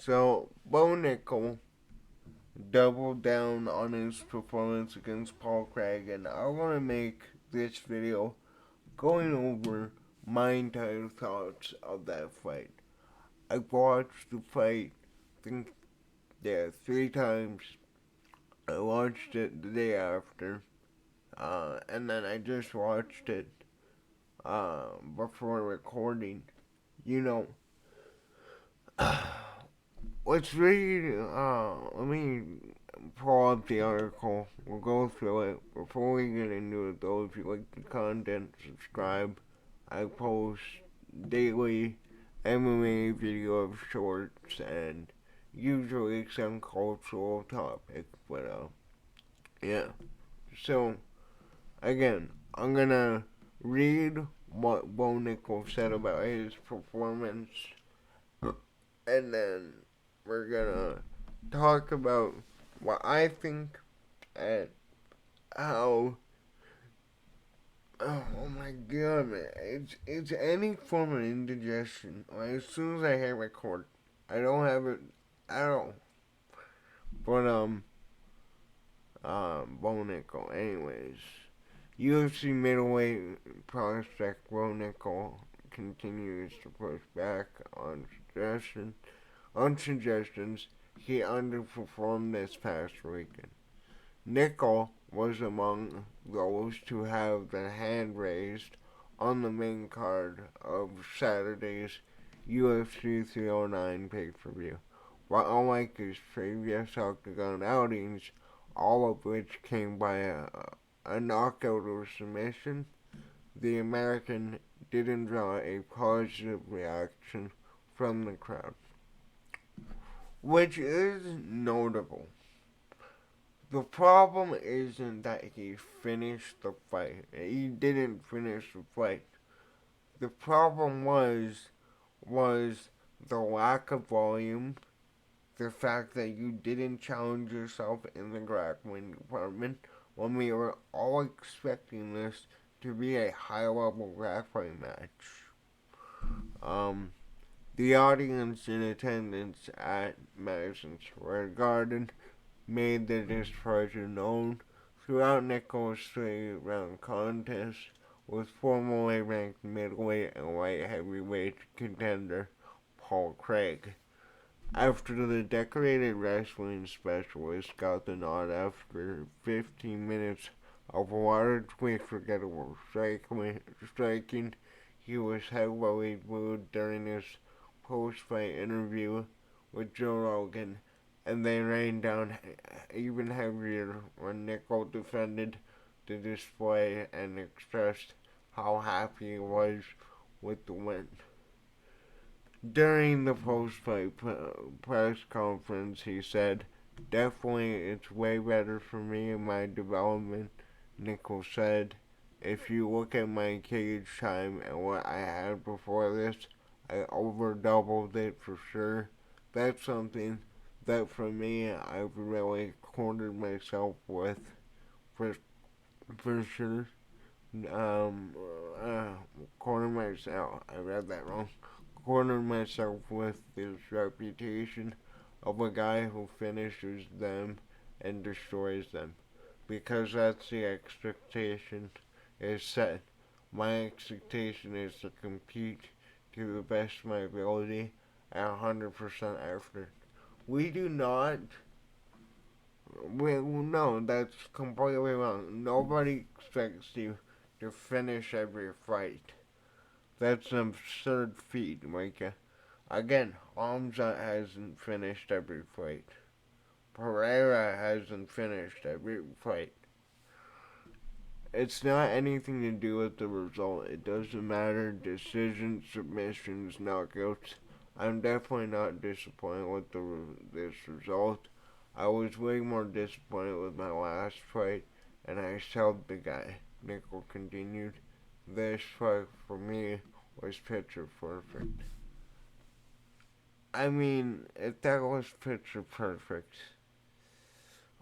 So, Bo Nickal doubled down on his performance against Paul Craig, and I want to make this video going over my entire thoughts of that fight. I watched the fight, I think, yeah, 3 times. I watched it the day after, and then I just watched it before recording. You know, let's read, let me pull up the article. We'll go through it. Before we get into it, though, if you like the content, subscribe. I post daily MMA video of shorts and usually some cultural topic. But, yeah. So, again, I'm gonna read what Bo Nickal said about his performance, and then we're gonna talk about what I think and how. Oh my god, man! It's any form of indigestion. Like, as soon as I hit record, I don't have it at all. But Bo Nickal. Anyways, UFC middleweight prospect Bo Nickal continues to push back on suggestions he underperformed this past weekend. Nickal was among those to have their hand raised on the main card of Saturday's UFC 309 pay-per-view. While unlike his previous octagon outings, all of which came by a knockout or submission, the American didn't draw a positive reaction from the crowd, which is notable. The problem isn't that he finished the fight. He didn't finish the fight. The problem was the lack of volume, the fact that you didn't challenge yourself in the grappling department when we were all expecting this to be a high level grappling match. Um, the audience in attendance at Madison Square Garden made their displeasure known throughout Nickal's 3-round contest with formerly ranked middleweight and light heavyweight contender Paul Craig. After the decorated wrestling specialist got the nod after 15 minutes of largely forgettable striking, he was heavily booed during his post-fight interview with Joe Rogan, and they rained down even heavier when Nickal defended the display and expressed how happy he was with the win. During the post-fight press conference, he said, "Definitely, it's way better for me in my development," Nickal said. "If you look at my cage time and what I had before this, I over doubled it for sure. That's something that for me I've really cornered myself with for sure. Um, uh, cornered myself. I read that wrong. Cornered myself with this reputation of a guy who finishes them and destroys them, because that's the expectation is set. My expectation is to compete to the best of my ability at 100% effort. We do not. No, that's completely wrong. Nobody expects you to finish every fight. That's an absurd feat, Micah. Again, Hamza hasn't finished every fight. Pereira hasn't finished every fight. It's not anything to do with the result. It doesn't matter. Decisions, submissions, knockouts. I'm definitely not disappointed with this result. I was way more disappointed with my last fight, and I shelled the guy. Nickal continued. This fight for me was picture perfect. I mean, if that was picture perfect,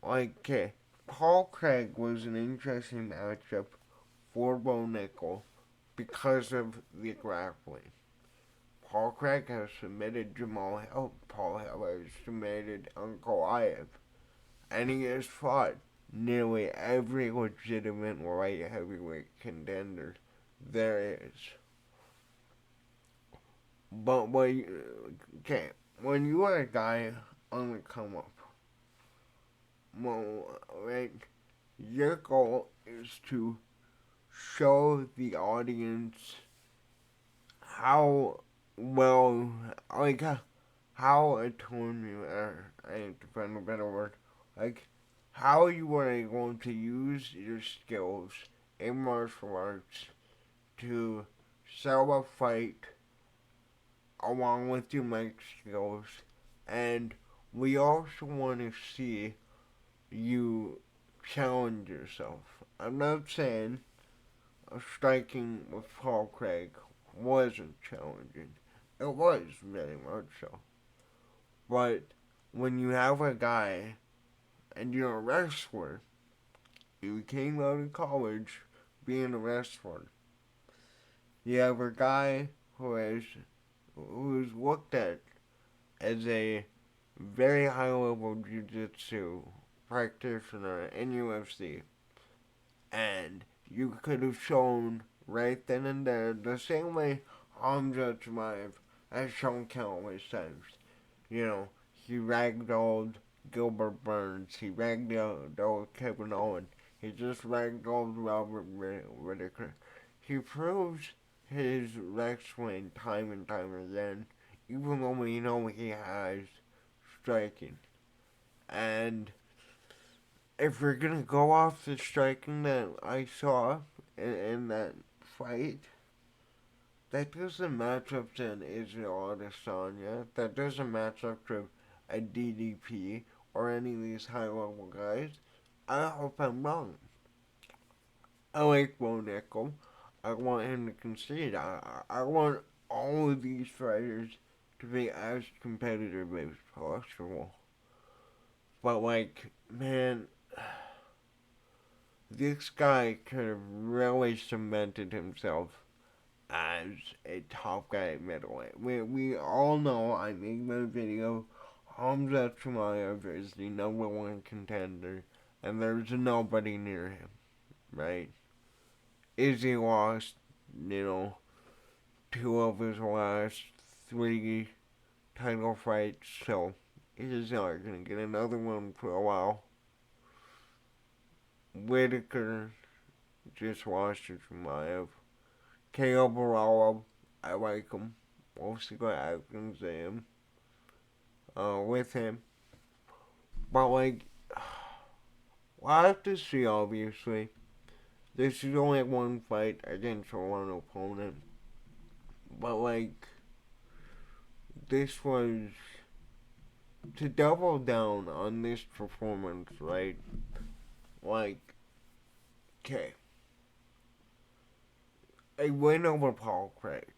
like, okay, Paul Craig was an interesting matchup for Bo Nickal because of the grappling. Paul Craig has submitted Jamal Hill. Paul Hill has submitted Ankalaev. And he has fought nearly every legitimate light heavyweight contender there is. But when you are a guy on the come up, well, like, your goal is to show the audience how well, like, how a tournament, I need to find a better word, like, how you are able to use your skills in martial arts to sell a fight along with your mic skills, and we also want to see you challenge yourself. I'm not saying striking with Paul Craig wasn't challenging. It was very much so. But when you have a guy and you're a wrestler, you came out of college being a wrestler. You have a guy who's looked at as a very high level jiu-jitsu practitioner in UFC, and you could have shown right then and there the same way Hamza Chimaev has shown countless times. You know, he ragdolled Gilbert Burns, he ragdolled Kevin Owens, he just ragdolled Robert Whittaker. He proves his wrestling time and time again, even though we know he has striking. And if we're gonna go off the striking that I saw in that fight, that doesn't match up to an Israel Adesanya. That doesn't match up to a DDP or any of these high level guys. I hope I'm wrong. I like Bo Nickal. I want him to concede. I want all of these fighters to be as competitive as possible. But, like, man, this guy could have really cemented himself as a top guy at middleweight. We all know, I made my video, Hamza Chimaev is the number one contender, and there's nobody near him, right? Izzy lost, two of his last 3 title fights, so he's not going to get another one for a while. Whittaker just lost to Chimaev. KO Barala, I like him. We'll see what happens to him. With him. But, like, we'll have to see, obviously. This is only one fight against one opponent. But, like, this was to double down on this performance, right? Like, okay. A win over Paul Craig,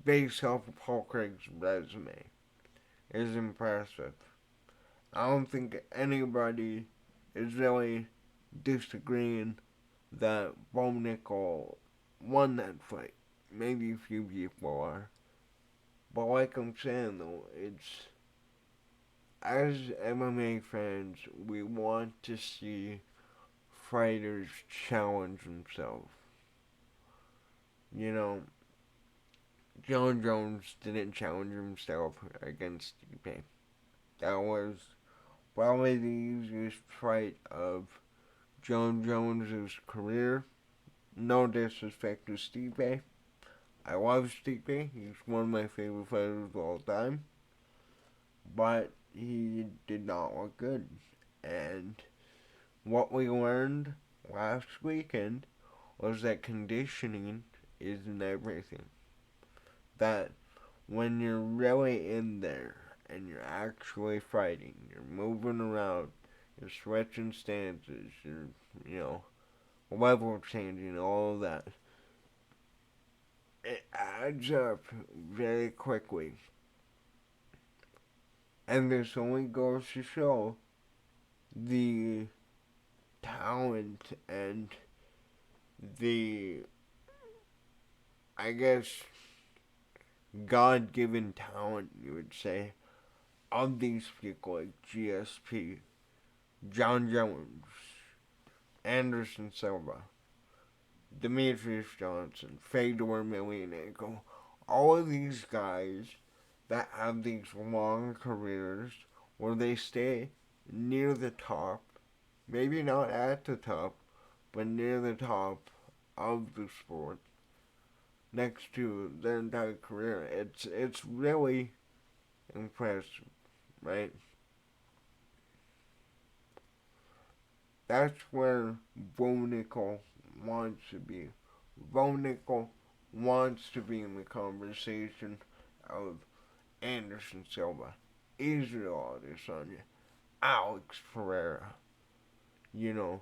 based off of Paul Craig's resume, is impressive. I don't think anybody is really disagreeing that Bo Nickal won that fight. Maybe a few people are. But like I'm saying though, it's, as MMA fans, we want to see fighters challenge themselves. John Jones didn't challenge himself against Stipe. That was probably the easiest fight of John Jones' career. No disrespect to Stipe. I love Stipe. He's one of my favorite fighters of all time. But he did not look good. And what we learned last weekend was that conditioning isn't everything. That when you're really in there and you're actually fighting, you're moving around, you're switching stances, you're, level changing, all of that, it adds up very quickly. And this only goes to show the talent and the, I guess, God-given talent, you would say, of these people like GSP, John Jones, Anderson Silva, Demetrius Johnson, Fedor Emelianenko, all of these guys that have these long careers where they stay near the top, maybe not at the top, but near the top of the sport next to their entire career. It's really impressive, right? That's where Bo Nickal wants to be. Bo Nickal wants to be in the conversation of Anderson Silva, Israel Adesanya, Alex Pereira. You know,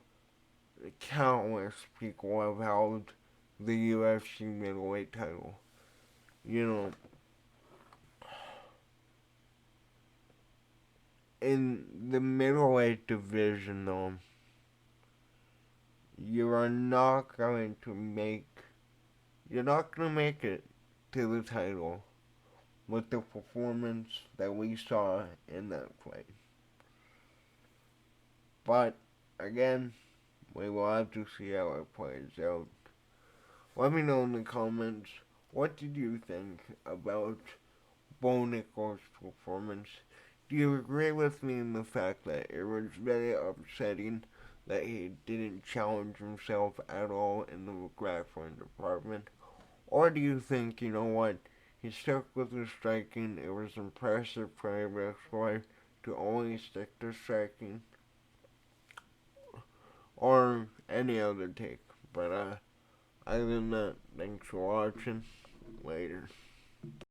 countless people have held the UFC middleweight title. You know, in the middleweight division, though, you are not going to make, you're not going to make it to the title with the performance that we saw in that fight. But, again, we will have to see how it plays out. Let me know in the comments, what did you think about Bo Nickal's performance? Do you agree with me in the fact that it was very upsetting that he didn't challenge himself at all in the grappling department? Or do you think, you know what, he stuck with his striking, it was impressive for a wrestler to only stick to striking? Or any other take. But other than that, thanks for watching. Later.